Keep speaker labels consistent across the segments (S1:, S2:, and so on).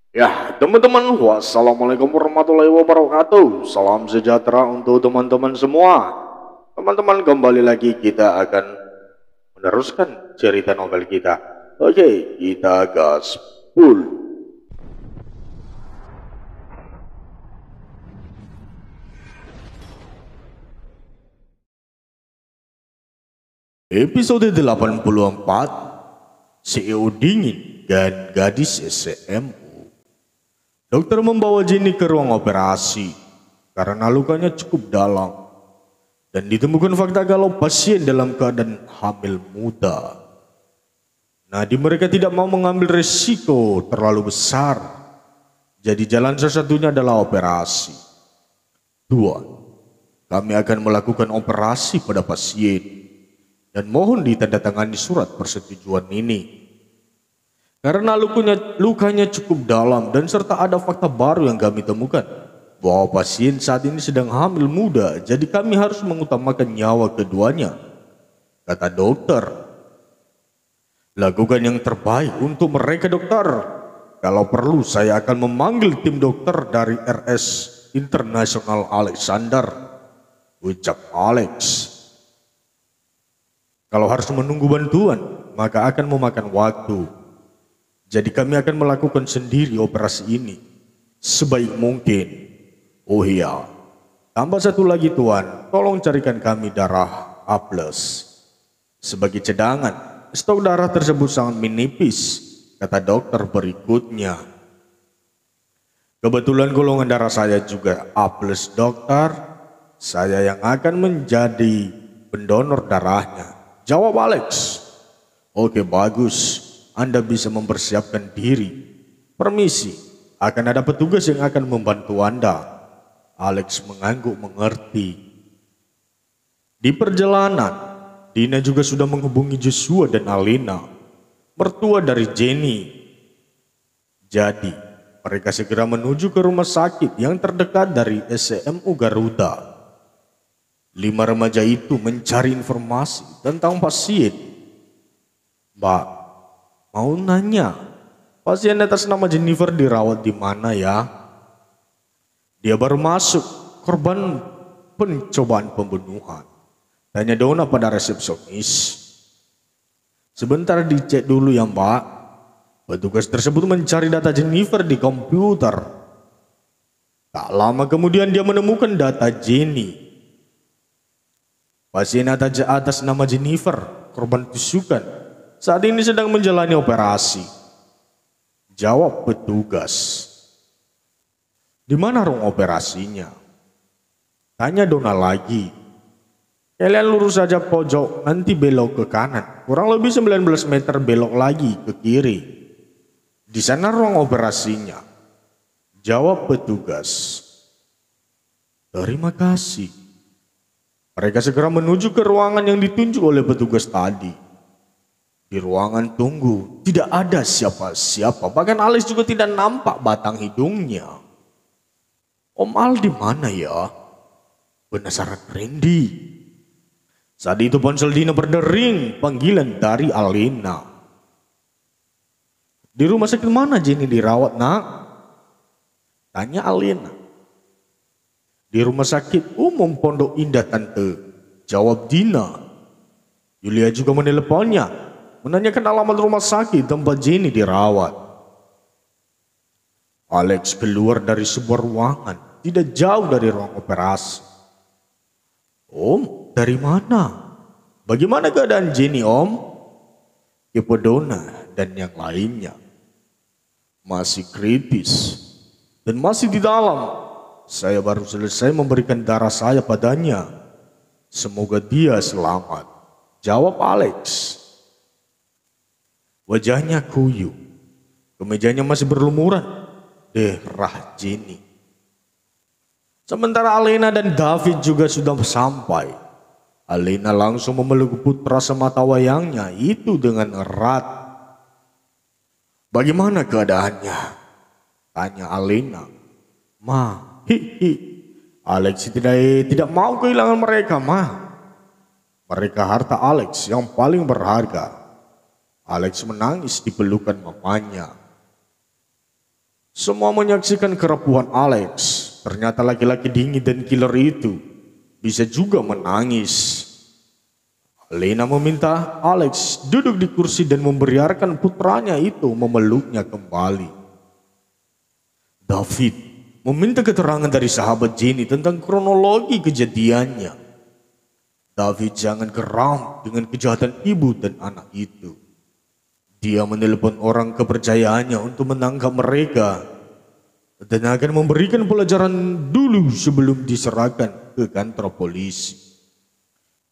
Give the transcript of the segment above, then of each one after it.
S1: Ya, teman-teman, wassalamualaikum warahmatullahi wabarakatuh. Salam sejahtera untuk teman-teman semua. Teman-teman, kembali lagi kita akan meneruskan cerita novel kita. Oke, kita gaspol. Episode 84, CEO Dingin dan Gadis SMU. Dokter membawa Jenny ke ruang operasi karena lukanya cukup dalam dan ditemukan fakta kalau pasien dalam keadaan hamil muda. Nadi mereka tidak mau mengambil resiko terlalu besar, jadi jalan satu-satunya adalah operasi. Tuan, kami akan melakukan operasi pada pasien dan mohon ditandatangani surat persetujuan ini. Karena lukanya cukup dalam dan serta ada fakta baru yang kami temukan bahwa pasien saat ini sedang hamil muda, jadi kami harus mengutamakan nyawa keduanya, kata dokter. Lakukan yang terbaik untuk mereka, dokter. Kalau perlu saya akan memanggil tim dokter dari RS International Alexander, ucap Alex. Kalau harus menunggu bantuan, maka akan memakan waktu. Jadi kami akan melakukan sendiri operasi ini sebaik mungkin. Oh iya, tambah satu lagi tuan, tolong carikan kami darah A+. Sebagai cadangan, stok darah tersebut sangat menipis, kata dokter berikutnya. Kebetulan golongan darah saya juga A+, dokter. Saya yang akan menjadi pendonor darahnya, jawab Alex. Oke, bagus. Anda bisa mempersiapkan diri. Permisi, akan ada petugas yang akan membantu Anda. Alex mengangguk mengerti. Di perjalanan, Dina juga sudah menghubungi Joshua dan Alina, mertua dari Jenny. Jadi, mereka segera menuju ke rumah sakit yang terdekat dari SMU Garuda. 5 remaja itu mencari informasi tentang pasien. Mbak, mau nanya, pasien atas nama Jennifer dirawat di mana ya? Dia baru masuk, korban pencobaan pembunuhan. Tanya Dona pada resepsionis. Sebentar dicek dulu ya Mbak. Petugas tersebut mencari data Jennifer di komputer. Tak lama kemudian dia menemukan data Jenny. Pasien atas nama Jennifer, korban tusukan, saat ini sedang menjalani operasi, jawab petugas. Di mana ruang operasinya? Tanya Dona lagi. Kalian lurus saja pojok, nanti belok ke kanan. Kurang lebih 19 meter belok lagi ke kiri. Di sana ruang operasinya, jawab petugas. Terima kasih. Mereka segera menuju ke ruangan yang ditunjuk oleh petugas tadi. Di ruangan tunggu, tidak ada siapa-siapa. Bahkan Alex juga tidak nampak batang hidungnya. Om Al di mana ya? Penasaran Randy. Saat itu ponsel Dina berdering panggilan dari Alina. Di rumah sakit mana Jenny dirawat nak? Tanya Alina. Di rumah sakit umum Pondok Indah tante, jawab Dina. Yulia juga meneleponnya, menanyakan alamat rumah sakit tempat Jenny dirawat. Alex keluar dari sebuah ruangan tidak jauh dari ruang operasi. Om, dari mana? Bagaimana keadaan Jenny om? Kepo Dona dan yang lainnya. Masih kritis dan masih di dalam. Saya baru selesai memberikan darah saya padanya. Semoga dia selamat, jawab Alex. Wajahnya kuyup, kemejanya masih berlumuran darah Jenny. Sementara Alena dan David juga sudah sampai. Alena langsung memeluk putra semata wayangnya itu dengan erat. Bagaimana keadaannya? Tanya Alena. Ma, Alex tidak mau kehilangan mereka, Ma. Mereka harta Alex yang paling berharga. Alex menangis di pelukan mamanya. Semua menyaksikan kerapuhan Alex. Ternyata laki-laki dingin dan killer itu bisa juga menangis. Alina meminta Alex duduk di kursi dan membiarkan putranya itu memeluknya kembali. David meminta keterangan dari sahabat Jenny tentang kronologi kejadiannya. David jangan geram dengan kejahatan ibu dan anak itu. Dia menelepon orang kepercayaannya untuk menangkap mereka dan akan memberikan pelajaran dulu sebelum diserahkan ke kantor polisi.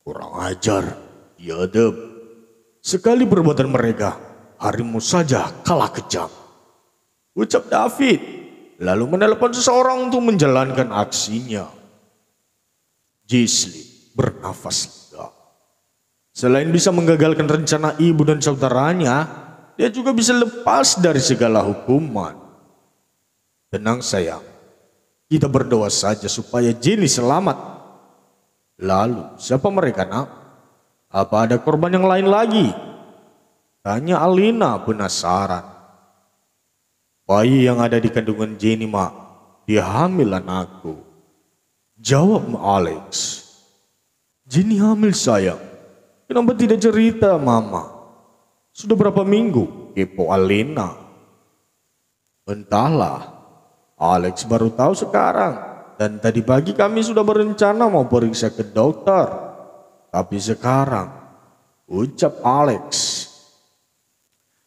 S1: Kurang ajar, biadab. Sekali perbuatan mereka, harimau saja kalah kejam, ucap David, lalu menelepon seseorang untuk menjalankan aksinya. Gisli bernafas lega. Selain bisa menggagalkan rencana ibu dan saudaranya, dia juga bisa lepas dari segala hukuman. Tenang sayang, kita berdoa saja supaya Jenny selamat. Lalu siapa mereka nak? Apa ada korban yang lain lagi? Tanya Alina penasaran. Bayi yang ada di kandungan Jenny mak, dia hamil anakku. Jawab Alex. Jenny hamil sayang. Kenapa tidak cerita mama? Sudah berapa minggu? Kepo Alina. Entahlah. Alex baru tahu sekarang. Dan tadi pagi kami sudah berencana mau periksa ke dokter. Tapi sekarang, ucap Alex.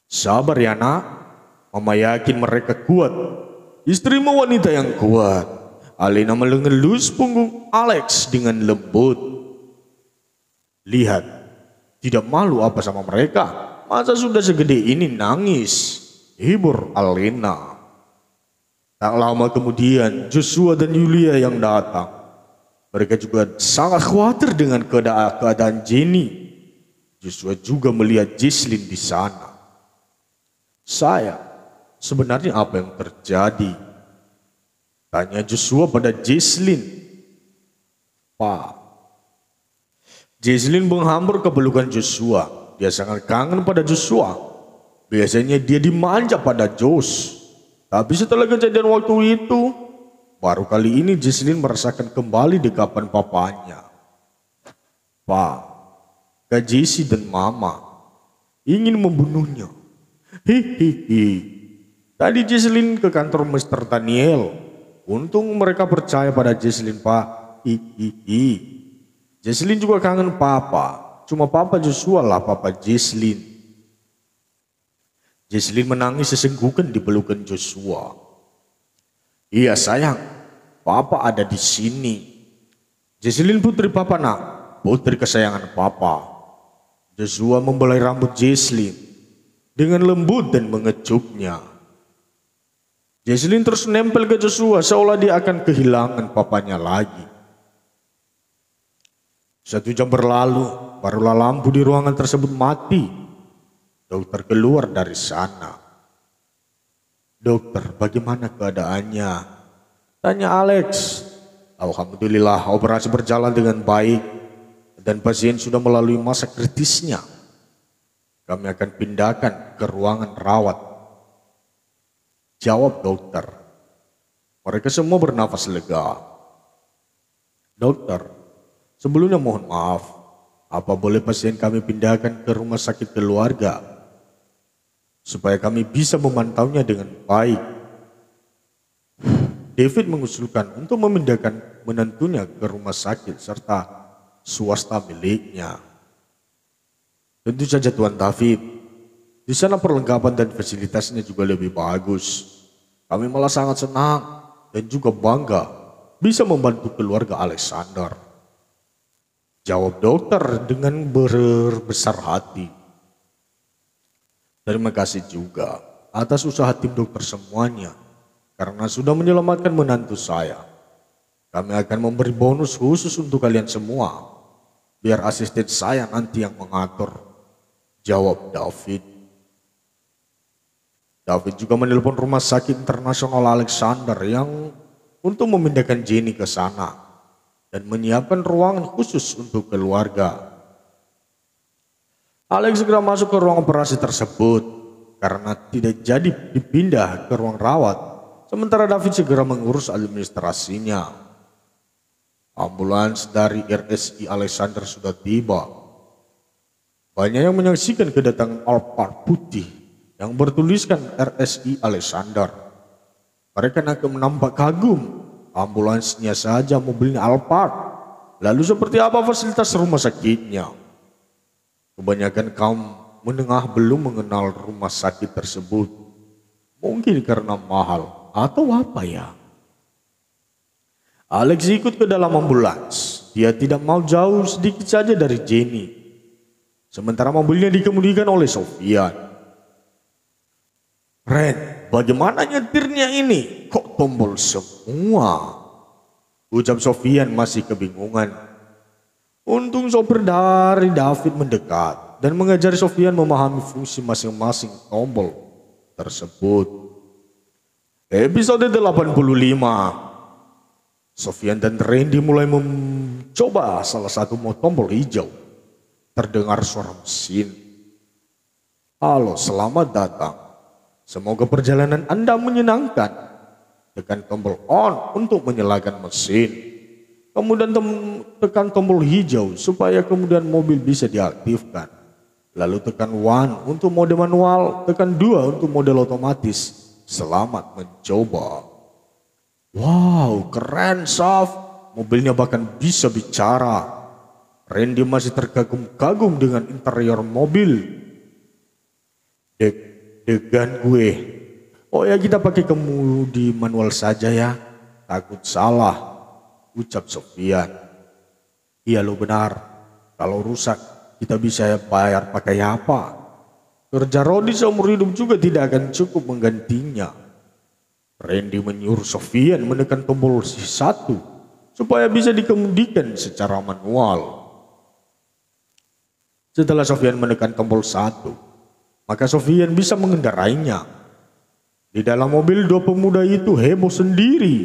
S1: Sabar ya nak. Mama yakin mereka kuat. Istrimu wanita yang kuat. Alina mengelus punggung Alex dengan lembut. Lihat, tidak malu apa sama mereka? Masa sudah segede ini nangis? Hibur Alina. Tak lama kemudian Joshua dan Yulia yang datang. Mereka juga sangat khawatir dengan keadaan Jenny. Joshua juga melihat Gisli di sana. Sayang, sebenarnya apa yang terjadi? Tanya Joshua pada Gisli. Pak. Gisli menghambur ke pelukan Joshua. Dia sangat kangen pada Joshua. Biasanya dia dimanja pada Josh. Tapi setelah kejadian waktu itu, baru kali ini Gisli merasakan kembali dekapan papanya. Pak, Kak Jessie dan Mama ingin membunuhnya. Hihihi. Tadi Gisli ke kantor Mr. Daniel. Untung mereka percaya pada Gisli, Pak. Hihihi. Gisli juga kangen Papa. Cuma Papa Joshua lah Papa Gisli. Gisli menangis sesenggukan di pelukan Joshua. Iya sayang, Papa ada di sini. Gisli putri Papa nak, putri kesayangan Papa. Joshua membelai rambut Gisli dengan lembut dan mengecupnya. Gisli terus nempel ke Joshua seolah dia akan kehilangan papanya lagi. 1 jam berlalu, barulah lampu di ruangan tersebut mati. Dokter keluar dari sana. Dokter, bagaimana keadaannya? Tanya Alex. Alhamdulillah, operasi berjalan dengan baik dan pasien sudah melalui masa kritisnya. Kami akan pindahkan ke ruangan rawat. Jawab dokter. Mereka semua bernafas lega. Dokter, sebelumnya mohon maaf, apa boleh pasien kami pindahkan ke rumah sakit keluarga supaya kami bisa memantaunya dengan baik? David mengusulkan untuk memindahkan menantunya ke rumah sakit serta swasta miliknya. Tentu saja Tuan David, di sana perlengkapan dan fasilitasnya juga lebih bagus. Kami malah sangat senang dan juga bangga bisa membantu keluarga Alexander. Jawab dokter dengan berbesar hati. Terima kasih juga atas usaha tim dokter semuanya karena sudah menyelamatkan menantu saya. Kami akan memberi bonus khusus untuk kalian semua. Biar asisten saya nanti yang mengatur. Jawab David. David juga menelpon rumah sakit internasional Alexander yang untuk memindahkan Jenny ke sana dan menyiapkan ruangan khusus untuk keluarga. Alex segera masuk ke ruang operasi tersebut karena tidak jadi dipindah ke ruang rawat. sementara David segera mengurus administrasinya. Ambulans dari RSI Alexander sudah tiba. Banyak yang menyaksikan kedatangan Alphard putih yang bertuliskan RSI Alexander. Mereka nampak kagum. Ambulansnya saja mobilnya Alphard. Lalu seperti apa fasilitas rumah sakitnya? Kebanyakan kaum menengah belum mengenal rumah sakit tersebut. Mungkin karena mahal atau apa ya? Alex ikut ke dalam ambulans. Dia tidak mau jauh sedikit saja dari Jenny. Sementara mobilnya dikemudikan oleh Sofian. Ren, bagaimana nyetirnya ini? Kok tombol semua? Ucap Sofian masih kebingungan. Untung sopir dari David mendekat dan mengajari Sofian memahami fungsi masing-masing tombol tersebut. Episode 85. Sofian dan Randy mulai mencoba salah satu tombol hijau. Terdengar suara mesin. Halo, selamat datang. Semoga perjalanan Anda menyenangkan. Tekan tombol on untuk menyalakan mesin. Kemudian tekan tombol hijau supaya kemudian mobil bisa diaktifkan. Lalu tekan 1 untuk mode manual, tekan 2 untuk mode otomatis. Selamat mencoba. Wow, keren Sof. Mobilnya bahkan bisa bicara. Randy masih terkagum-kagum dengan interior mobil. Deg-degan gue. Oh ya, kita pakai kemudi manual saja ya. Takut salah, ucap Sofian. Iya lo benar. Kalau rusak kita bisa bayar pakai apa? Kerja Rodi seumur hidup juga tidak akan cukup menggantinya. Randy menyuruh Sofian menekan tombol 1 supaya bisa dikemudikan secara manual. Setelah Sofian menekan tombol 1, maka Sofian bisa mengendarainya. Di dalam mobil dua pemuda itu heboh sendiri.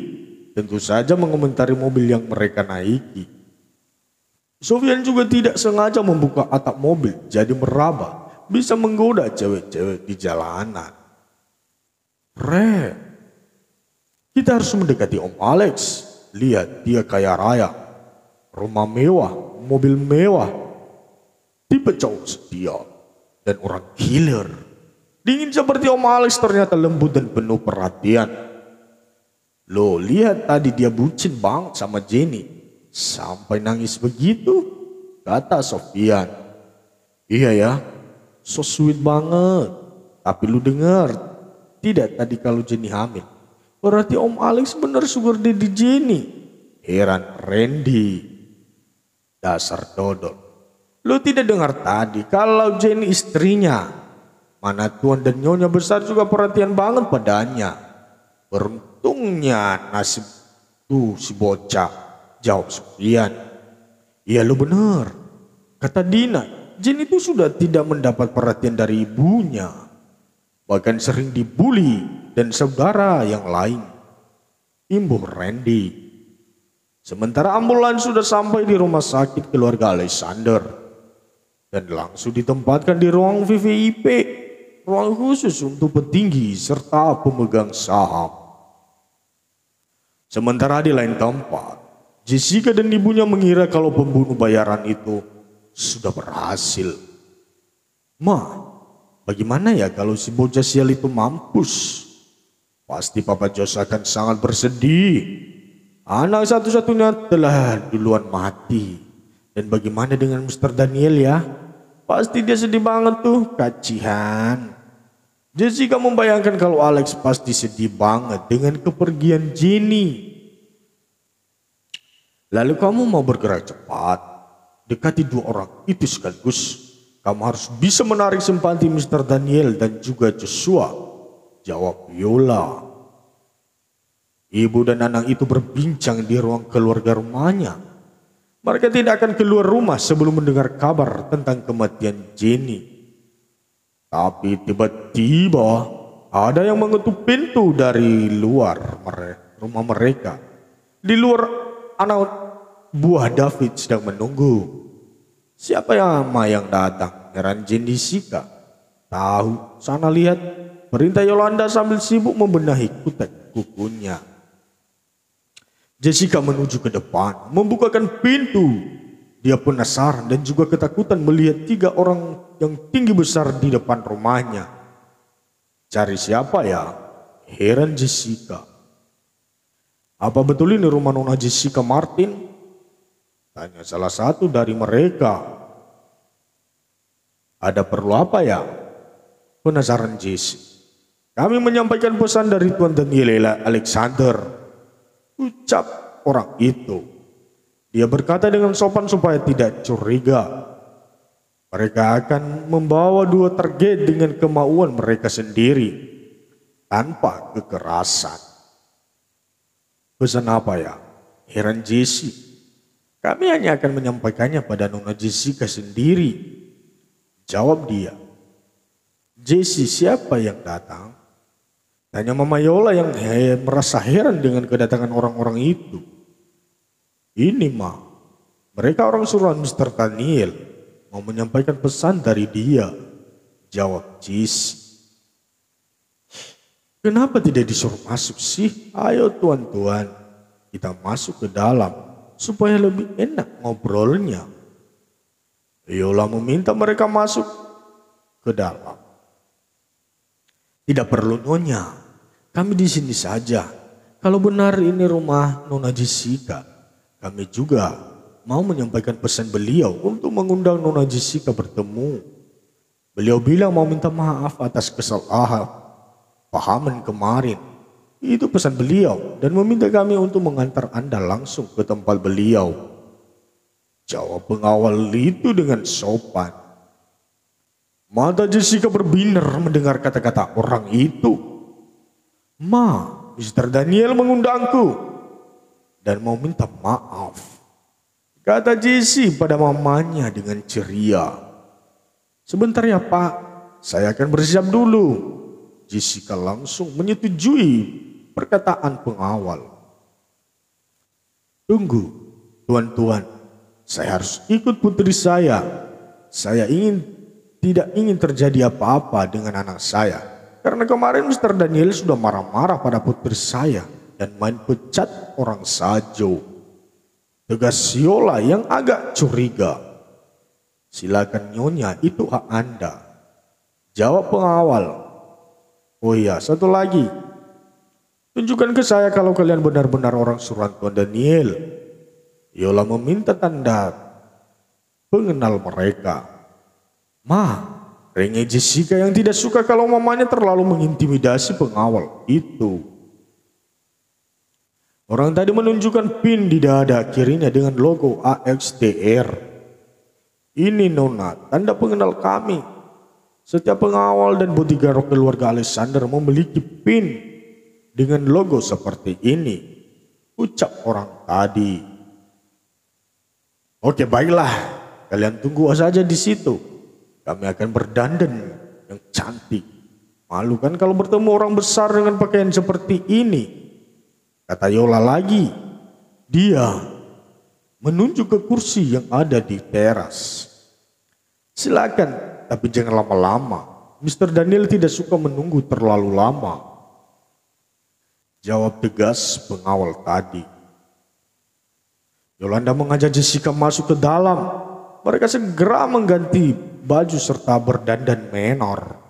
S1: Tentu saja mengomentari mobil yang mereka naiki. Sofian juga tidak sengaja membuka atap mobil jadi meraba, bisa menggoda cewek-cewek di jalanan. Kita harus mendekati Om Alex. Lihat, dia kaya raya, rumah mewah, mobil mewah, tipe cowok setia, dan orang killer. Dingin seperti Om Alex ternyata lembut dan penuh perhatian. Loh, lihat tadi dia bucin banget sama Jenny. Sampai nangis begitu, kata Sofian. Iya ya, so sweet banget. Tapi lu dengar, tidak tadi kalau Jenny hamil. Berarti Om Alex bener sugar daddy Jenny. Heran Randy. Dasar dodol. Lu tidak dengar tadi kalau Jenny istrinya. Mana tuan dan nyonya besar juga perhatian banget padanya. Beruntungnya nasib tuh si bocah, jawab Sofian. Iya lu bener, kata Dina. Jenny itu sudah tidak mendapat perhatian dari ibunya. Bahkan sering dibully dan saudara yang lain. Imbuh Randy. Sementara ambulans sudah sampai di rumah sakit keluarga Alexander. Dan langsung ditempatkan di ruang VVIP. Ruang khusus untuk petinggi serta pemegang saham. Sementara di lain tempat, Jessica dan ibunya mengira kalau pembunuh bayaran itu sudah berhasil. Ma, bagaimana ya kalau si bocah sial itu mampus? Pasti Papa Jos akan sangat bersedih. Anak satu-satunya telah duluan mati. Dan bagaimana dengan Mr. Daniel ya? Pasti dia sedih banget tuh, kacihan. Jessica membayangkan kalau Alex pasti sedih banget dengan kepergian Jenny. Lalu kamu mau bergerak cepat, dekati dua orang itu sekaligus. Kamu harus bisa menarik simpati Mr. Daniel dan juga Joshua, jawab Viola. Ibu dan anak itu berbincang di ruang keluarga rumahnya. Mereka tidak akan keluar rumah sebelum mendengar kabar tentang kematian Jenny. Tapi tiba-tiba ada yang mengetuk pintu dari luar rumah mereka. Di luar anak buah David sedang menunggu. Siapa yang datang? Heran Jessica. Tahu, sana lihat. Perintah Yolanda sambil sibuk membenahi kutek kukunya. Jessica menuju ke depan, membukakan pintu. Dia penasaran dan juga ketakutan melihat 3 orang yang tinggi besar di depan rumahnya. Cari siapa ya? Heran Jessica. Apa betul ini rumah Nona Jessica Martin? Tanya salah satu dari mereka. Ada perlu apa ya? Penasaran Jessie. Kami menyampaikan pesan dari Tuan Daniel Alexander. Ucap orang itu. Dia berkata dengan sopan supaya tidak curiga. Mereka akan membawa 2 target dengan kemauan mereka sendiri, tanpa kekerasan. Pesan apa ya? Heran Jessie. Kami hanya akan menyampaikannya pada Nona Jessica sendiri. Jawab dia. Jessie, siapa yang datang? Tanya Mama Yola yang merasa heran dengan kedatangan orang-orang itu. Ini Ma, mereka orang suruhan Mr. Daniel, mau menyampaikan pesan dari dia. Jawab Jessie. Kenapa tidak disuruh masuk sih? Ayo tuan-tuan, kita masuk ke dalam supaya lebih enak ngobrolnya. Yola meminta mereka masuk ke dalam. Tidak perlu Nyonya, kami di sini saja. Kalau benar ini rumah Nona Jessica, kami juga mau menyampaikan pesan beliau untuk mengundang Nona Jessica bertemu. Beliau bilang mau minta maaf atas kesalahpahaman kemarin. Itu pesan beliau dan meminta kami untuk mengantar Anda langsung ke tempat beliau. Jawab pengawal itu dengan sopan. Mata Jessica berbinar mendengar kata-kata orang itu. Ma, Mr. Daniel mengundangku dan mau minta maaf, kata Jessie pada mamanya dengan ceria. Sebentar ya Pak, saya akan bersiap dulu. Jessica langsung menyetujui perkataan pengawal. Tunggu, tuan-tuan, saya harus ikut putri saya. Saya tidak ingin terjadi apa-apa dengan anak saya. Karena kemarin Mr. Daniel sudah marah-marah pada putri saya dan main pecat orang sajo. Tegas Yola yang agak curiga. Silakan Nyonya, itu hak Anda. Jawab pengawal. Oh iya, satu lagi. Tunjukkan ke saya kalau kalian benar-benar orang suruhan Tuan Daniel. Yola meminta tanda pengenal mereka. Ma, rengek Jessica yang tidak suka kalau mamanya terlalu mengintimidasi pengawal itu. Orang tadi menunjukkan pin di dada kirinya dengan logo AXDR. Ini Nona, tanda pengenal kami. Setiap pengawal dan bodyguard keluarga Alexander memiliki pin dengan logo seperti ini. Ucap orang tadi. Oke baiklah, kalian tunggu saja di situ. Kami akan berdandan yang cantik. Malu kan kalau bertemu orang besar dengan pakaian seperti ini. Kata Yola lagi. Dia menunjuk ke kursi yang ada di teras. Silakan, tapi jangan lama-lama. Mr. Daniel tidak suka menunggu terlalu lama. Jawab tegas pengawal tadi. Yolanda mengajak Jessica masuk ke dalam. Mereka segera mengganti baju serta berdandan menor.